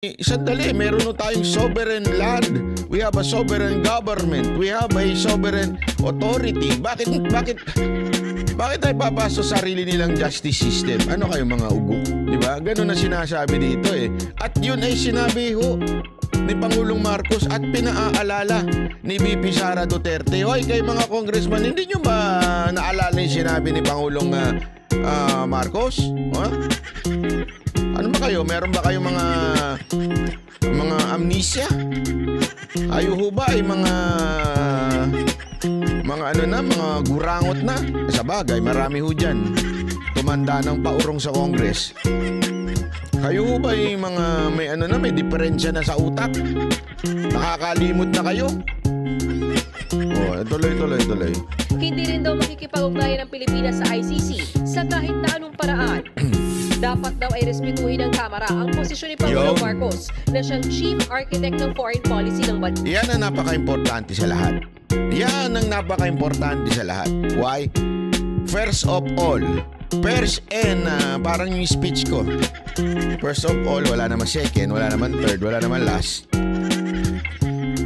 Sandali, meron na tayong sovereign land. We have a sovereign government. We have a sovereign authority. Bakit tayo papasok sa sarili nilang justice system? Ano kayo mga ugo? Diba? Ganun na sinasabi dito eh. At yun ay sinabi ho ni Pangulong Marcos at pinaaalala ni VP Sara Duterte. Hoy, kayo mga congressman, hindi nyo ba naalala yung sinabi ni Pangulong Marcos? Huh? Ano ba kayo? Meron ba kayong mga amnesia? Ayo ho ba ay mga gurangot na? Sa bagay, marami ho dyan. Tumanda ng paurong sa Congress. Kayo ho ba ay may diferensya na sa utak? Nakakalimot na kayo? Oh, tuloy. Hindi rin daw makikipag-ugnayan ng Pilipinas sa ICC sa kahit na anong paraan. Dapat daw ay respetuhin ng Kamara ang posisyon ni Pangulong Marcos na siyang Chief Architect ng Foreign Policy ng bansa. Yan ang napaka-importante sa lahat. Why? First of all, parang yung speech ko. First of all, wala naman second, wala naman third, wala naman last.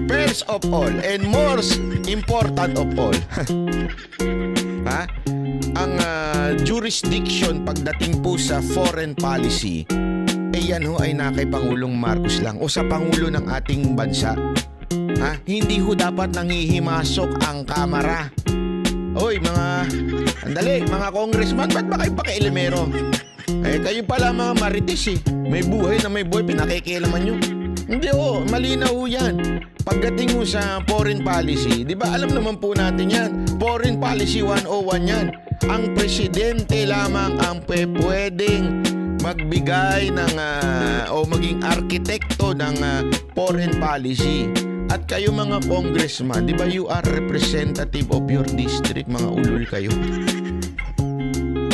First of all, and most important of all, ang jurisdiction pagdating po sa foreign policy, yan ho ay na kay Pangulong Marcos lang o sa Pangulo ng ating bansa. Hindi ho dapat nanghihimasok ang Kamara. Oy, mga congressman, ba't ba kayo pakialamero? Kayo pala mga marites eh. May buhay, pinakikialaman nyo. Hindi ho, malinaw ho yan. Pagdating mo sa foreign policy, di ba alam naman po natin yan, Foreign Policy 101 yan. Ang presidente lamang ang pwedeng magbigay ng o maging arkitekto ng foreign policy. At kayo mga congressman, di ba you are representative of your district, mga ulol kayo?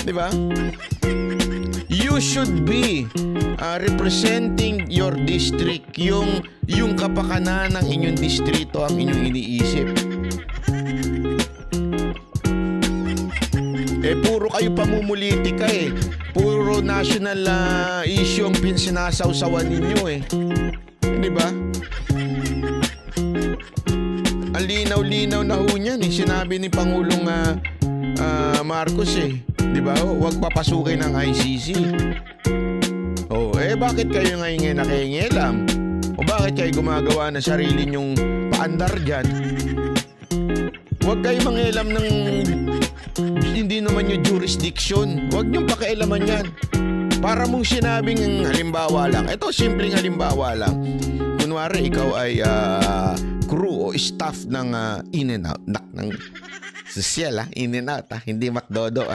Di ba? You should be representing your district, yung kapakanan ng inyong distrito ang inyong iniisip. Puro kayo pamumulitika eh. Puro national issue ang pinsinasawsawan ninyo eh. Di ba? Ang linaw-linaw na ho niyan eh. Sinabi ni Pangulong Marcos eh. Di ba? Huwag papasukin ng ICC. Bakit kayo ngayon nakikingialam? O bakit kayo gumagawa na sarili nyong paandar dyan? Huwag kayo mangialam ng hindi naman yung jurisdiction. Huwag nyong pakialaman yan. Para mong sinabing halimbawa lang. Ito, simpleng halimbawa lang. Kunwari, ikaw ay crew o staff ng In-N-Out. Ng social In-N-Out hindi McDodo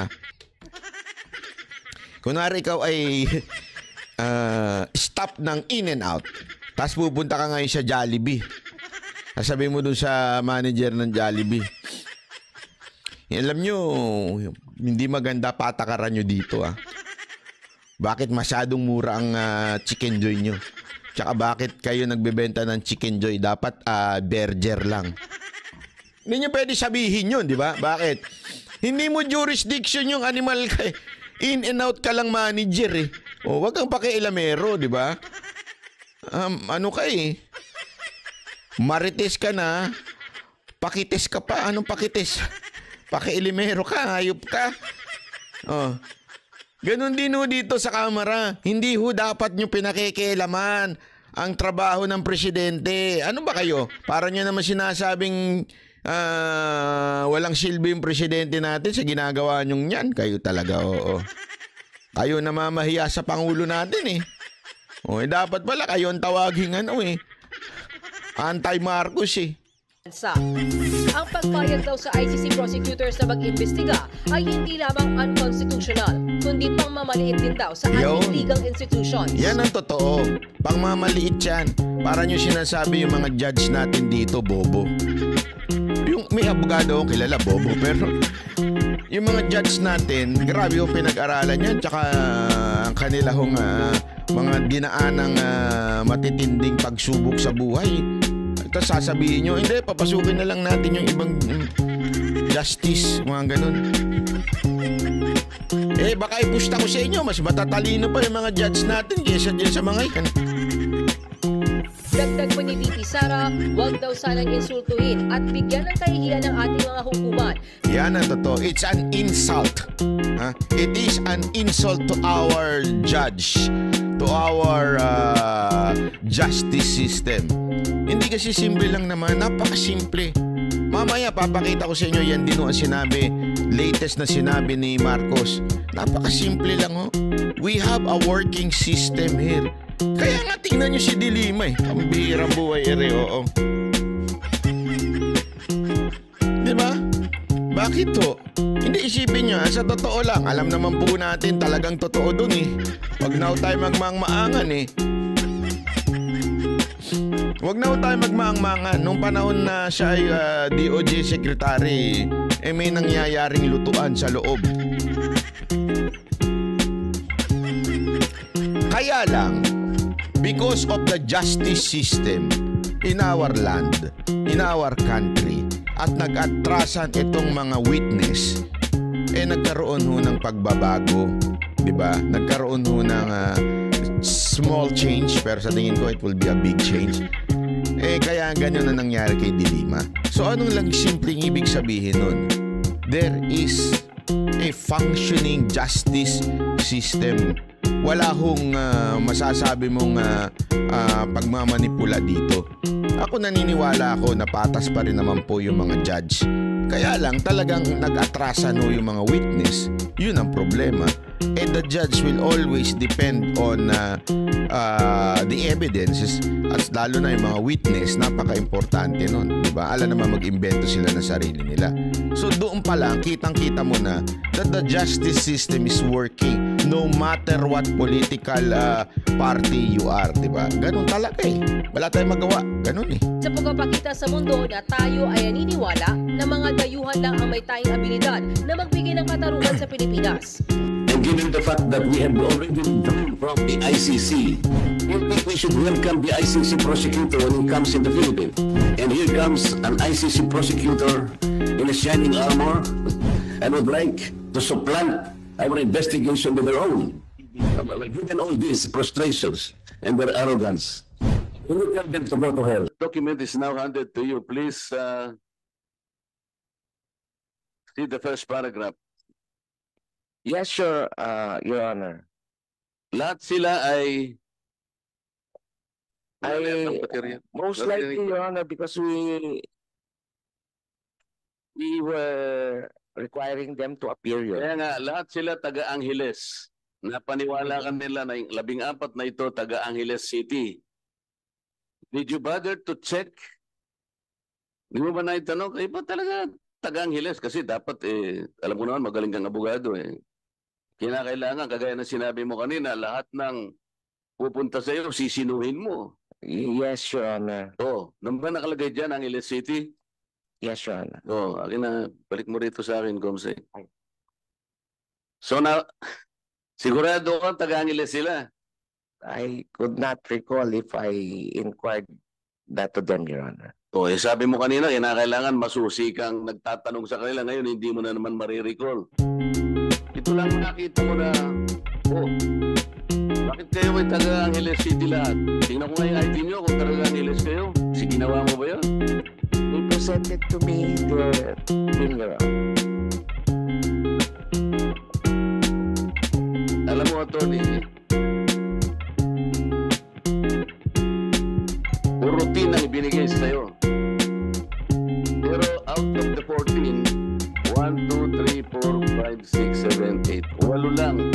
Kunwari, ikaw ay staff ng In-N-Out. Tapos pupunta ka ngayon sa Jollibee. Sabi mo dun sa manager ng Jollibee, alam nyo, hindi maganda patakaran nyo dito Bakit masyadong mura ang Chicken Joy nyo? Tsaka bakit kayo nagbebenta ng Chicken Joy? Dapat burger lang. Hindi nyo pwede sabihin yun, di ba? Bakit? Hindi mo jurisdiction yung animal ka In-N-Out ka lang manager eh. Wag kang pakialamero, di ba? Ano ka eh? Marites ka na, pakites ka pa. Anong pakites? Pakialamero ka, hayop ka. Ganon din ho dito sa Kamara. Hindi ho dapat nyo pinakikialaman ang trabaho ng presidente. Ano ba kayo? Para nyo naman sinasabing walang silbi yung presidente natin sa ginagawa nyong yan. Kayo talaga, oo. Kayo namamahiya sa Pangulo natin eh. Dapat pala kayo ang tawaging anti-Marcos eh. Ang pagpayag daw sa ICC prosecutors na mag-imbestiga ay hindi lamang unconstitutional, kundi pangmamaliit din daw sa ating legal institutions. Yan ang totoo. Pangmamaliit yan. Para nyo sinasabi yung mga judge natin dito, bobo. Yung may abogado kilala, bobo. Pero yung mga judge natin, grabe yung pinag-aralan yan. Tsaka ang kanila mga dinaanang matitinding pagsubok sa buhay. Tapos sasabihin nyo, hindi, papasukin na lang natin yung ibang justice, mga ganun. Baka ipusta ko sa inyo, mas matatalino pa yung mga judge natin kaysa dyan sa mga ikan. Dagdag pa ni VP Sara, huwag daw sanang insultuhin at bigyan ng kahihiyan ng ating mga hukuman. Yan ang totoo. It's an insult. It is an insult to our judge, to our justice system. Hindi kasi simple lang naman. Napakasimple. Mamaya papakita ko sa inyo yan din ang sinabi, latest na sinabi ni Marcos. Napakasimple lang ho. We have a working system here. Kaya nga tingnan nyo si Dilima eh. Ang bihirang buhay ere, oo. Diba? Bakit ho? Hindi isipin nyo, sa totoo lang. Alam naman po natin talagang totoo dun eh. Wag na ho tayo magmaang-maangan eh. Wag na ho tayo magmaang-maangan. Nung panahon na siya ay DOJ Secretary, may nangyayaring lutuan sa loob. Kaya lang, because of the justice system in our land, in our country, at nag-atrasan itong mga witness, nagkaroon ho ng pagbabago, di ba? Nagkaroon ho ng small change, pero sa tingin ko it will be a big change. Kaya ganyan na nangyari kay Dilima. So anong lang simpleng ibig sabihin nun? There is a functioning justice system. Wala hong masasabi mong pagmamanipula dito. Ako naniniwala ako na patas pa rin naman po yung mga judge. Kaya lang talagang nag-atrasan ho yung mga witness. Yun ang problema. The judge will always depend on the evidences at lalo na yung mga witness, napaka-importante nun. Diba? Alam naman mag-imbento sila ng sarili nila. So doon pa lang, kitang-kita mo na that the justice system is working no matter what political party you are. Diba? Ganun talaga eh. Wala tayong magawa. Ganun eh. Sa pagpapakita sa mundo na tayo ay naniniwala na mga dayuhan lang ang may tayong abilidad na magbigay ng katarungan sa Pilipinas. And given the fact that we have already withdrawn from the ICC, I think we should welcome the ICC prosecutor when he comes in the Philippines. And here comes an ICC prosecutor in a shining armor and would like to supplant our investigation with their own. Given all these frustrations and their arrogance, we will tell them to go to hell. The document is now handed to you. Please see the first paragraph. Yes, sure, Your Honor. Lahat sila ay Most likely, Your Honor, because we were requiring them to appear here. Kaya nga, lahat sila taga-Angeles. Napaniwala ka nila na yung 14 na ito taga-Angeles City. Did you bother to check? Di mo ba naitanong? Kayo ba talaga taga-Angeles? Kasi dapat, alam mo naman, magaling kang abogado eh. Kinakailangan, kagaya na sinabi mo kanina, lahat ng pupunta sa iyo, sisinuhin mo. Yes, Your Honor. Nang ba nakalagay dyan ang Angeles City? Yes, Your Honor. Akin na, balik mo rito sa akin, Comse. So na, sigurado ka, taga-Angeles sila. I could not recall if I inquired that to them, Your Honor. Sabi mo kanina, kinakailangan masusi kang nagtatanong sa kanila. Ngayon, hindi mo na naman marirecall. Ito lang nakita ko na, bakit kayo ay taga-Angeles City lahat? Tingnan ko nga yung ID nyo kung taga-Angeles kayo. Ginawa mo ba yun? They presented to me their thing, Your Honor. Alam mo, Atty., routine ang ibinigay sa'yo. Pero out of the 14, 1, 2, 3, 4, 5, 6, 7, 8. 8 lang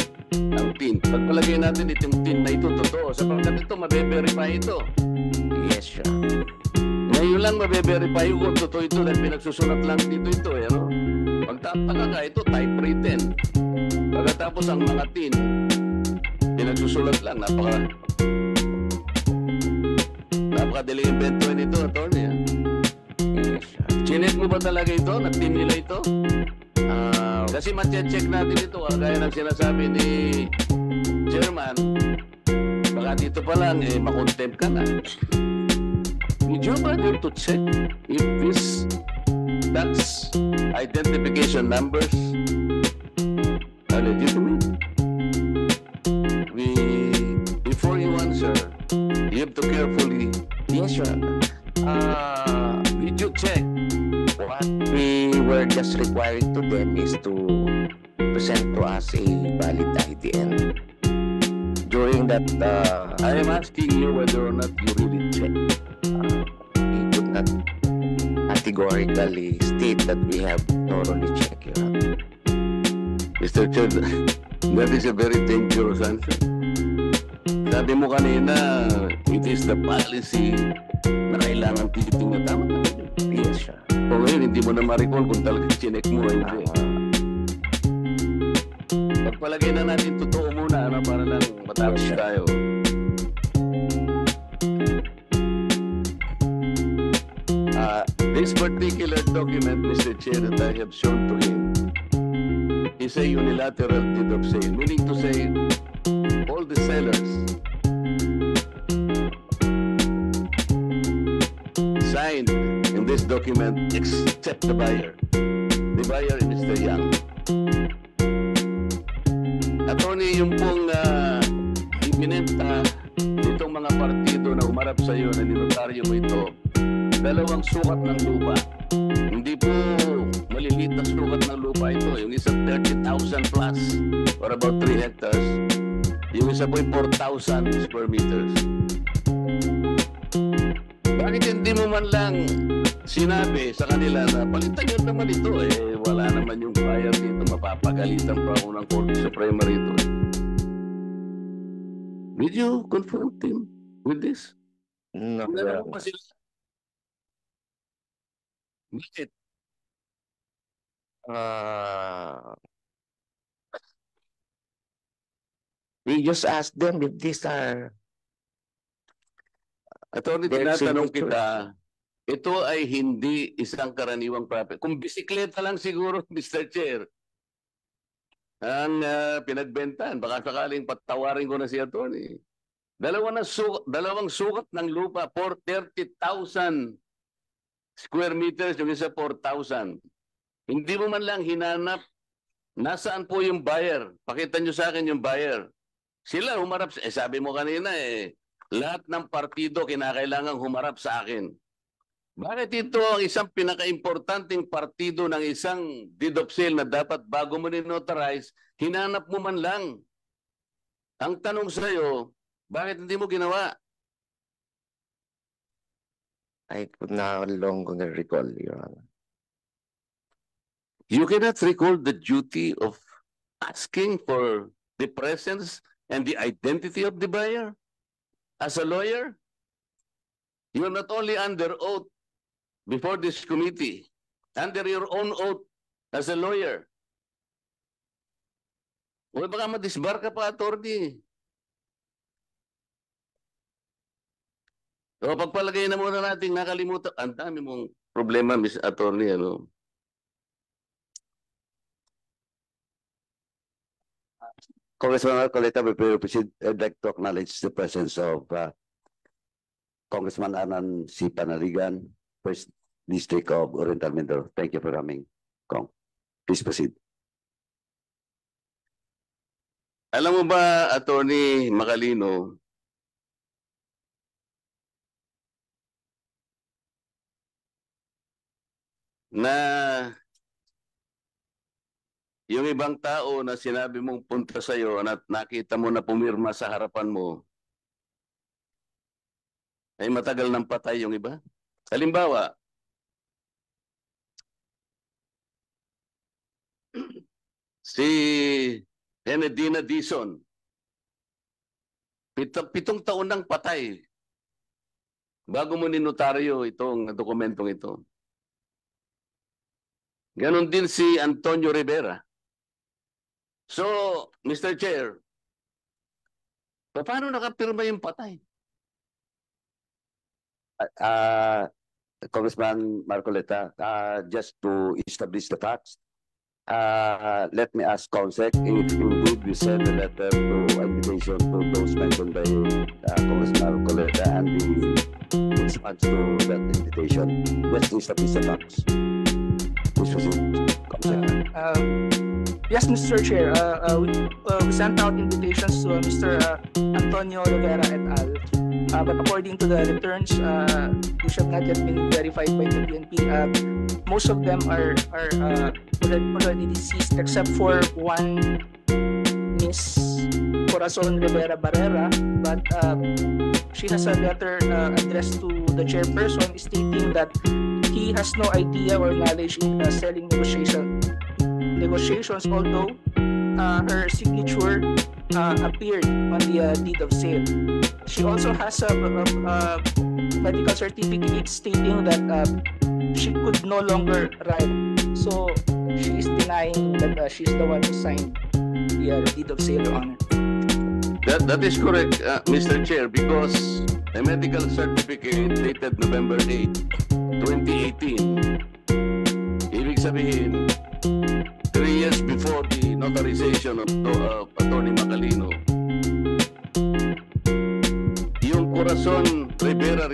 ang tin. Pagpalagay natin itong tin na ito, totoo. Sapagkat ito, mabe-verify ito. Yes, sir. Ngayon lang mabe-verify kung totoo ito dahil pinagsusulat lang dito ito. Pagtataka ka, ito typewritten. Pagkatapos ang mga tin, pinagsusulat lang. Napakadaling inventory nito, Atty. Yes, sir. Chinek mo ba talaga ito? Nag-team nila ito? Kasi ma-check natin ito. Kagaya ng sinasabi ni Chairman, baka dito pa lang, makontempt ka na. Did you bother to check if this tax identification numbers are legitimate? Before you answer, you have to carefully Yes, Your Honor. Did you check? What we were just requiring to them is to present to us a valid ID, and during that, I am asking you whether or not you really checked. we could not categorically state that we have thoroughly checked, Your Honor. Mr. Chair, that is a very dangerous answer. Sabi mo kanina, it is the policy na kailangan titingnan. Tama na yun. Yes, sir. O ngayon, hindi mo na ma-recall kung talagang chinek mo o hindi. Pagpalagay na natin totoo muna, ano, para lang matapos tayo. This particular document, Mr. Chair, that I have shown to him is a unilateral deed of sale, meaning to say all the sellers signed in this document except the buyer. The buyer is Mr. Yang. Attorney, yung pong ibinenta nitong mga partido na umarap sa iyo na ninotaryo mo ito, dalawang sukat ng lupa. Hindi po maliliit na sukat ng lupa ito. Yung isa 30,000 plus or about 3 hectares. Yung isa po 4,000 square meters. Bakit hindi mo man lang sinabi sa kanila na palitan nyo naman ito? Wala naman yung buyer dito. Mapapagalitan pa ako ng Korte Suprema rito. Did you confront him with this? No, Your Nalaman Honor. pa sila. Bakit? We just asked them if these are Attorney, their tinatanong signatures. kita, ito ay hindi isang karaniwang property. Kung bisikleta lang siguro, Mr. Chair, ang pinagbentan, baka sakaling patawarin ko na si Attorney. Dalawang sukat ng lupa for 30,000 square meters, yung isa 4,000. Hindi mo man lang hinanap, nasaan po yung buyer? Pakita nyo sa akin yung buyer. Sila humarap, sabi mo kanina lahat ng partido kinakailangan humarap sa akin. Bakit ito ang isang pinaka-importanting partido ng isang deed of sale na dapat bago mo ninotarize, hinanap mo man lang? Ang tanong sa'yo, bakit hindi mo ginawa? I could no longer recall, Your Honor. You cannot recall the duty of asking for the presence and the identity of the buyer? As a lawyer, you are not only under oath before this committee, under your own oath as a lawyer. O baka madisbar ka pa, Attorney. O pagpalagay na muna natin, nakalimutan. Ang dami mong problema, Miss Attorney, ano? Congressman Marcoleta, I'd like to acknowledge the presence of Congressman Anan C. Panaligan, First District of Oriental Mindoro. Thank you for coming, Kong. Please proceed. Alam mo ba, Attorney Macalino, na yung ibang tao na sinabi mong punta sa'yo at nakita mo na pumirma sa harapan mo, ay matagal nang patay yung iba? Halimbawa, si Enedina Dizon, pitong taon nang patay bago mo ninotaryo itong dokumentong ito. Ganon din si Antonio Rivera. So, Mr. Chair, paano nakapirma yung patay? Congressman Marcoleta, just to establish the facts, let me ask CONSEC if indeed we send a letter to invitation to those mentioned by Congressman Marcoleta and the response to that invitation. Just to establish the facts. Please proceed, CONSEC. Yes, Mr. Chair. We sent out invitations to Mr. Antonio Rivera et al. But according to the returns, which have not yet been verified by the PNP, most of them are already deceased except for one Miss Corazon Rivera Barrera, but she has a letter addressed to the chairperson stating that he has no idea or knowledge in selling negotiations, although her signature appeared on the deed of sale. She also has a medical certificate stating that she could no longer ride. So she is denying that she's the one who signed the deed of sale, Your Honor. That is correct, Mr. Chair, because a medical certificate dated November 8, 2018, ibig sabihin, 3 years before the notarization of Attorney Macalino, yung Corazon Rivera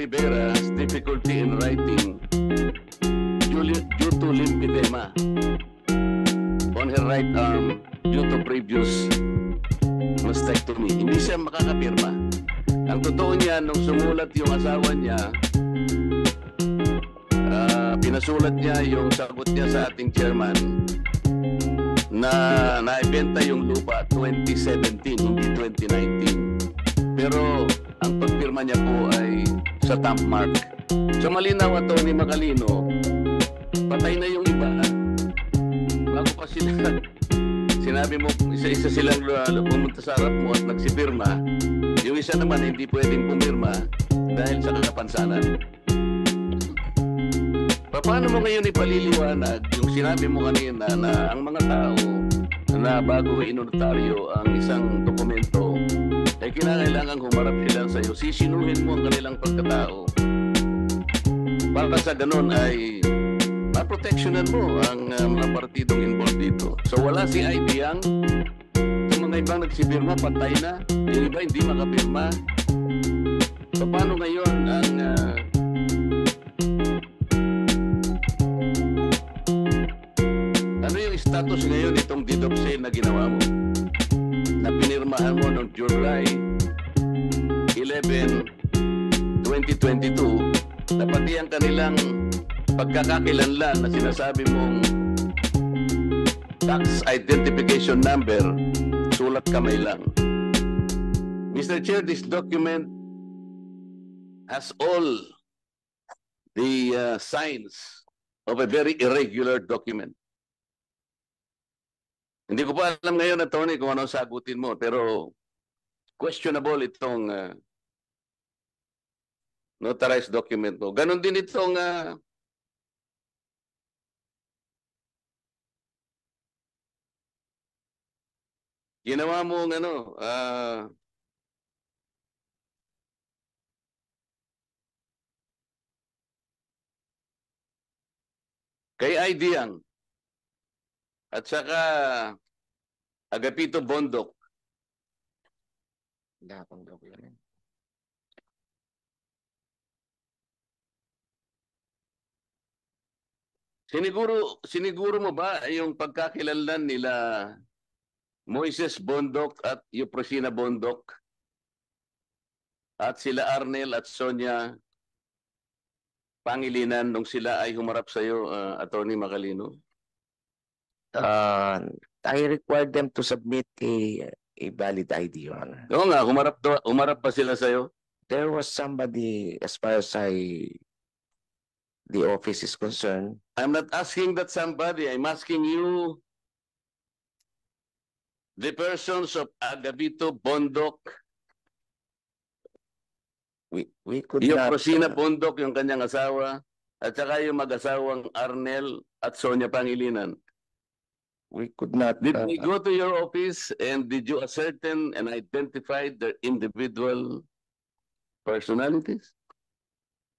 has difficulty in writing due to lymphedema on her right arm due to previous mastectomy. Hindi siya makakapirma. Ang totoo niya, nung sumulat yung asawa niya, pinasulat niya yung sagot niya sa ating chairman na naibenta yung lupa 2017, hindi 2019. Pero ang pagpirma niya po ay sa stamp mark. So malinaw, Attorney Macalino, patay na yung iba. Bago pa sila, sinabi mo, isa-isa silang pumunta sa harap mo at nagsipirma. Yung isa naman hindi pwedeng pumirma dahil sa kakapansanan. Paano mo ngayon ipaliliwanag yung sinabi mo kanina na ang mga tao na bago inotaryo ang isang dokumento ay kinakailangan humarap sila sa iyo, sisinuhin mo ang kanilang pagkatao para sa ganun ay maproteksyonan mo ang mga partidong involved dito. So wala si ID Yang, yung mga ibang nagsipirma patay na, yung iba hindi makapirma. So paano ngayon ang ano yung status ngayon itong deed of sale na ginawa mo? Na pinirmahan mo noong July 11, 2022, na pati ang kanilang pagkakakilanlan na sinasabi mong tax identification number, sulat kamay lang. Mr. Chair, this document has all the signs of a very irregular document. Hindi ko pa alam ngayon, Attorney, kung ano sagutin mo, pero questionable itong notarized document mo. Ganon din itong ginawa mo ng kay ID Yang at saka Agapito Bondok. Siniguro mo ba yung pagkakilanlan nila Moises Bondok at Euprosina Bondok at sila Arnel at Sonia Pangilinan nung sila ay humarap sa iyo, Attorney Macalino? I required them to submit a valid ID, Your Honor. Oo nga, humarap pa sila sa iyo? There was somebody, as far as the office is concerned. I'm not asking that somebody. I'm asking you, the persons of Agapito Bondok, we could yung not. Rosina Bondok, yung kanyang asawa, at saka yung mag-asawang Arnel at Sonia Pangilinan. We could not. Did we go to your office and did you ascertain and identify their individual personalities?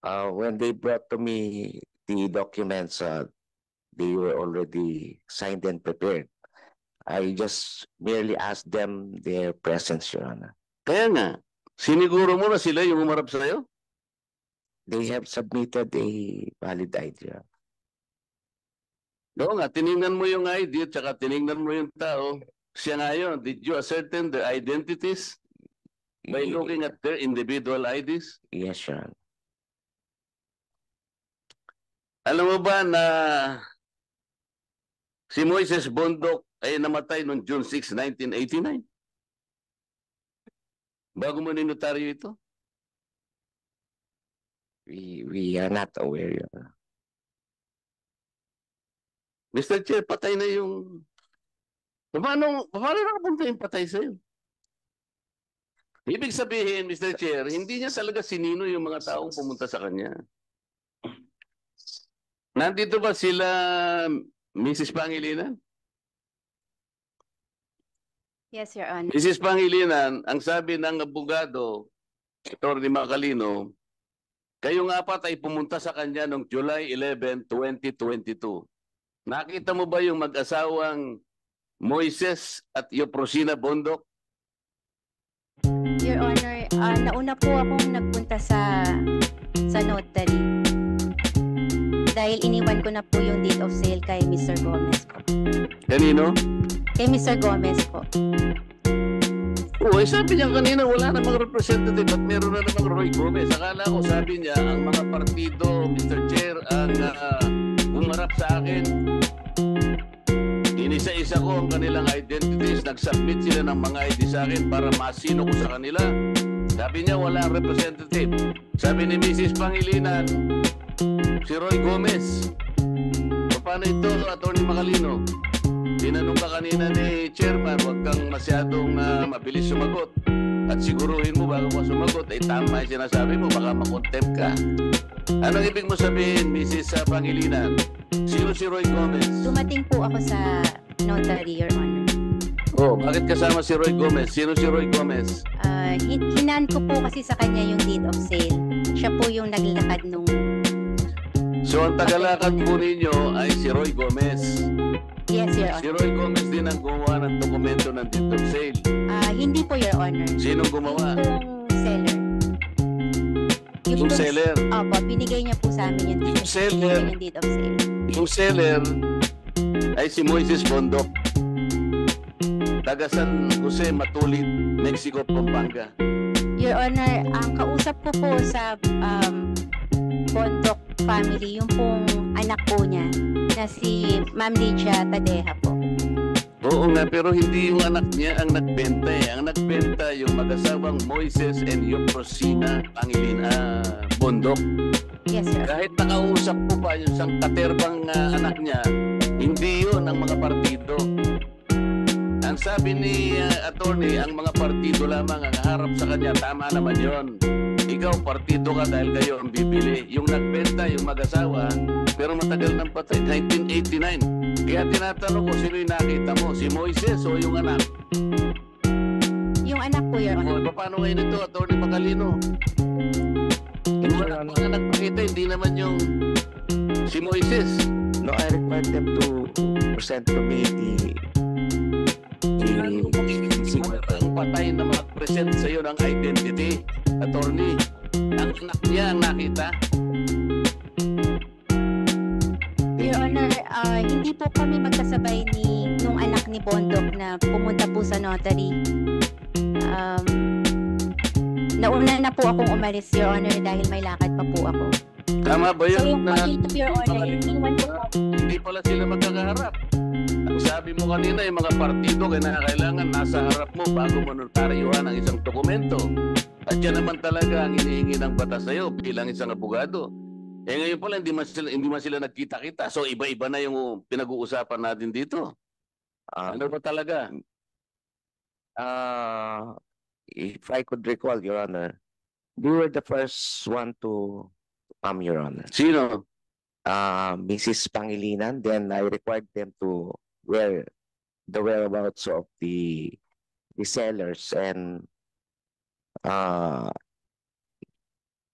When they brought to me the documents, they were already signed and prepared. I just merely asked them their presence, Your Honor. Kaya nga, siniguro mo na sila yung humarap sa iyo? They have submitted a valid ID. Oo nga, tinignan mo yung ID at saka tinignan mo yung tao. Siya nga yun, did you ascertain their identities? by looking at their individual IDs? Yes, Your Honor. Alam mo ba na si Moises Bondok ay namatay noong June 6, 1989? Bago mo ninotaryo ito? We are not aware, Your Honor. Mr. Chair, patay na yung... Paano nakapunta yung patay sa'yo? Ibig sabihin, Mr. Chair, hindi niya talaga sinino yung mga taong pumunta sa kanya. Nandito ba sila, Mrs. Pangilinan? Yes, Your Honor. Mrs. Pangilinan, ang sabi ng abogado, Atty. Macalino, kayong apat ay pumunta sa kanya noong July 11, 2022. Nakita mo ba yung mag-asawang Moises at Euprosina Bondok? Your Honor, nauna po akong nagpunta sa notary. Dahil iniwan ko na po yung date of sale kay Mr. Gomez po. Kanino? Kay Mr. Gomez po. Oo, sabi niya kanina wala namang representative at meron na namang Roy Gomez. Akala ko sabi niya ang mga partido, Mr. Chair, ang umarap sa akin. Inisa-isa ko ang kanilang identities. Nag-submit sila ng mga ID sa akin para masino ko sa kanila. Sabi niya walang representative. Sabi ni Mrs. Pangilinan, si Roy Gomez. Paano ito, Atty. Macalino? Tinanong ka kanina ni Chairman, huwag kang masyadong mabilis sumagot. At siguruhin mo bago ka sumagot, ay tama yung sinasabi mo, baka makontempt ka. Anong ibig mo sabihin, Mrs. Pangilinan? Sino si Roy Gomez? Dumating po ako sa notary, Your Honor. Oh, bakit kasama si Roy Gomez? Sino si Roy Gomez? Hinaan ko po kasi sa kanya yung date of sale. Siya po yung naglakad nung... So, ang tagalakad po ninyo ay si Roy Gomez. Yes, Your Si Honor. Roy Gomez din ang gumawa ng dokumento ng deed of sale. Hindi po, Your Honor. Sinong gumawa? Yung seller. Yung seller. Opo, binigay niya po sa amin yung seller. Yung date of sale. Yung seller ay si Moises Bondok. Taga San Jose, Matulit, Mexico, Pampanga. Your Honor, ang kausap ko po sa Bondok family, yung pong anak po niya na si Ma'am Lydia Tadeja po. Oo nga, pero hindi yung anak niya ang nagbenta eh. Ang nagbenta yung mag-asawang Moises and Euprosina Bondok. Yes, sir. Kahit nakausap po pa yung isang katerbang anak niya, hindi yun ang mga partido. Ang sabi ni attorney, ang mga partido lamang ang harap sa kanya, tama naman yon. Ikaw, partido ka dahil kayo ang bibili. Yung nagbenta, yung mag-asawa, pero matagal nang patay, 1989. Kaya tinatanong ko, sino yung nakita mo? Si Moises o yung anak? Yung anak po, Your Honor. O, paano ngayon ito, Atty. Macalino? Yung anak mga nagpakita, hindi naman yung si Moises. No, I require them to present to me Ang patay na mag-present sa iyo ng identity, attorney. Ang anak niya ang nakita. Your Honor, hindi po kami magkasabay nung anak ni Bondok na pumunta po sa notary. Nauna na po akong umalis, Your Honor, dahil may lakad pa po ako. Tama ba So yun yung na pakita, Your Honor, iniwan ko po. hindi pala sila magkakaharap? Ang sabi mo kanina, yung mga partido kailangan nasa harap mo bago mo notaryuhan ang isang dokumento. At yan naman talaga ang hinihingi ng batas sa'yo bilang isang abogado. Eh ngayon pala hindi man sila nagkita-kita. So iba-iba na yung pinag-uusapan natin dito. Ano ba talaga? If I could recall, Your Honor, they were the first one to come, Your Honor. Sino? Mrs. Pangilinan, then I required them to wear the whereabouts of the sellers, and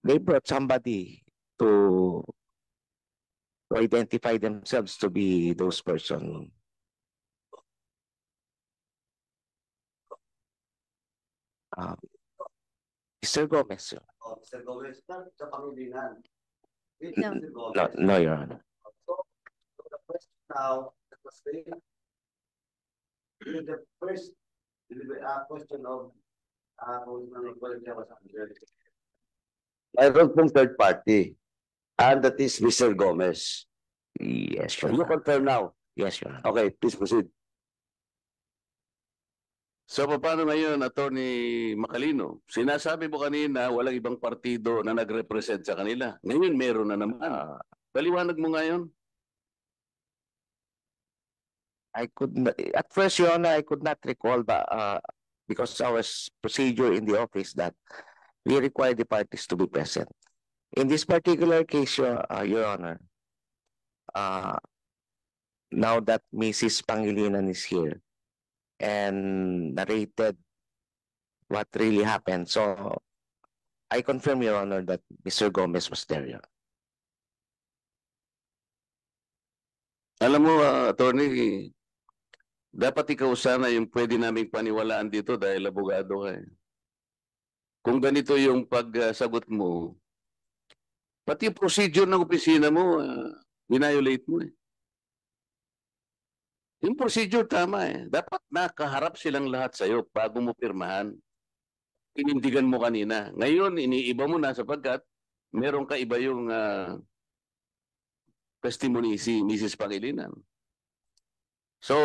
they brought somebody to identify themselves to be those person. Mr. Gomez, sir. Mr. Gomez, sa Pangilinan. No, Your Honor. So the question now that was raised, the first question of Mayroon pong third party. And that is Mr. Gomez. Yes, Your Can you Honor. confirm now? Yes, Your Honor. Okay, please proceed. So paano ngayon, Attorney Macalino? Sinasabi mo kanina walang ibang partido na nag-represent sa kanila. Ngayon meron na naman. Paliwanag mo ngayon. I could not, at first, Your Honor, I could not recall because our procedure in the office that we require the parties to be present. In this particular case, Your Honor, now that Mrs. Pangilinan is here and narrated what really happened, so I confirm, Your Honor, that Mr. Gomez was there. Your Honor. Alam mo, Attorney, dapat ikaw sana yung pwede naming paniwalaan dito dahil abogado ka eh. Kung ganito yung pagsagot mo, pati yung procedure ng opisina mo, binayolate mo eh. Yung procedure tama eh. Dapat nakaharap silang lahat sa'yo bago mo pirmahan. Inindigan mo kanina. Ngayon, iniiba mo na sapagkat meron ka iba yung testimony si Mrs. Pangilinan. So,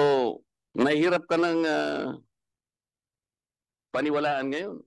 nahihirap ka ng paniwalaan ngayon.